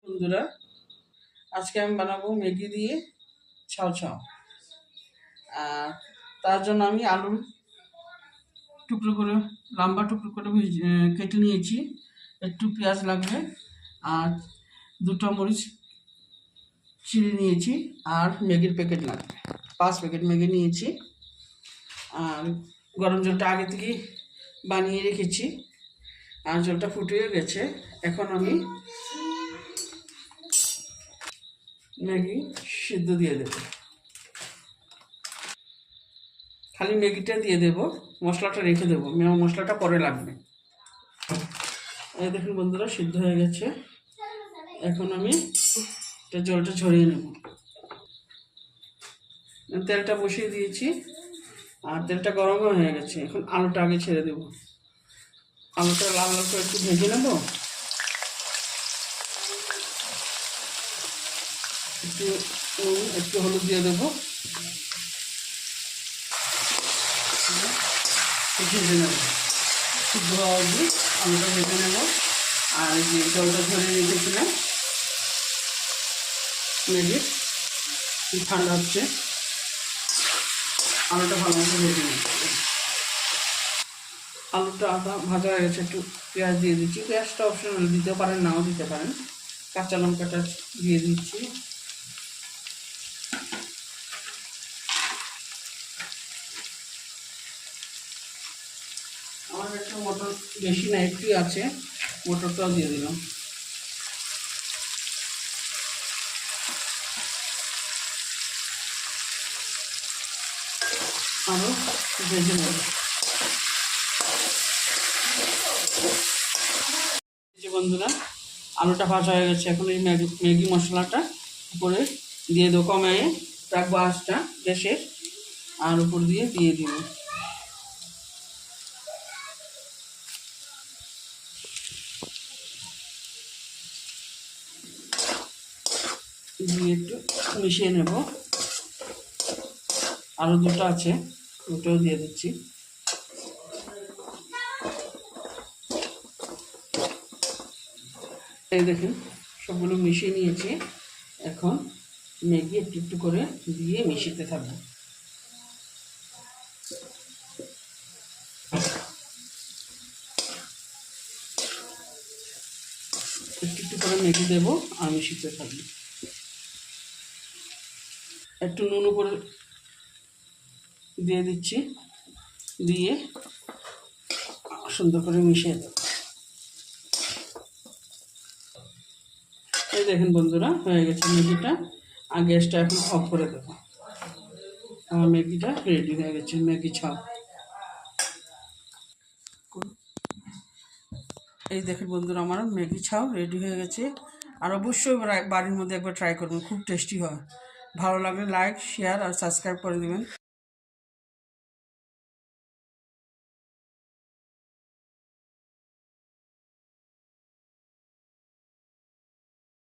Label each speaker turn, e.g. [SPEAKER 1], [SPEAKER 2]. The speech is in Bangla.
[SPEAKER 1] বন্ধুরা, আজকে আমি বানাবো ম্যাগি দিয়ে ছাও ছাও। আর তার জন্য আমি আলু টুকরো করে লম্বা টুকরো করে কেটে নিয়েছি। একটু পেঁয়াজ লাগবে, আর 2টা মরিচ চিড়ে নিয়েছি, আর ম্যাগির প্যাকেট লাগবে। 5 প্যাকেট ম্যাগি নিয়েছি। আর গরম জলটা আগে থেকে বানিয়ে রেখেছি, আর জলটা ফুটিয়ে গেছে। এখন আমি ম্যাগি সিদ্ধ দিয়ে দেবো। খালি ম্যাগিটা দিয়ে দেবো, মশলাটা রেখে দেবো, মশলাটা পরে লাগবে। এই দেখুন বন্ধুরা, সিদ্ধ হয়ে গেছে। এখন আমি জলটা ঝরিয়ে নেব। তেলটা বসিয়ে দিয়েছি, আর তেলটা গরম হয়ে গেছে। এখন আলুটা আগে ছেড়ে দেব। আলুটা লাল লাল করে একটু ভেজে নেব। একটু একটু হলুদ দিয়ে দেবো, ভেজে নেব। সিদ্ধ হওয়া অবধি আলুটা ভেজে নেব। আর যে জলটা ঝরিয়ে রেখেছিলাম ম্যাগি, ঠান্ডা হচ্ছে, আলুটা ভালো মতো ভেজে নেব। আলুটা ভাজা হয়ে গেছে। একটু পেঁয়াজ দিয়ে দিচ্ছি। পেঁয়াজটা অপশনাল, দিতে পারেন নাও দিতে পারেন। কাঁচা লঙ্কাটা দিয়ে দিচ্ছি। আমার একটা মটর বেশি না, একটু আছে, মটরটাও দিয়ে দিলাম। আরও ভেজে নেব। বন্ধুরা, আলুটা ভাজা হয়ে গেছে। এখন এই ম্যাগি মশলাটা উপরে দিয়ে দেবো। কমিয়ে রাখবো আঁচটা গ্যাসের, আর উপর দিয়ে দিব। দিয়ে একটু মিশিয়ে নেব। আরও 2টা আছে, ওটাও দিয়ে দিচ্ছি। এই দেখুন, সবগুলো মিশিয়ে নিয়েছি। এখন ম্যাগি একটু একটু করে দিয়ে মিশিয়ে থাকবো। একটু একটু করে ম্যাগি দেবো আর মিশিয়ে থাকবো। একটু নুন উপরে দিয়ে দিচ্ছি, দিয়ে সুন্দর করে মিশিয়ে দেবো। এই দেখুন বন্ধুরা, হয়ে গেছে ম্যাগিটা। আর গ্যাসটা এখন অফ করে দেবো। আমার ম্যাগিটা রেডি হয়ে গেছে, ম্যাগি ছাও। এই দেখুন বন্ধুরা, আমার ম্যাগি ছাও রেডি হয়ে গেছে। আর অবশ্যই বাড়ির মধ্যে একবার ট্রাই করবেন, খুব টেস্টি হয়। ভালো লাগলে লাইক, শেয়ার আর সাবস্ক্রাইব করে দেবেন।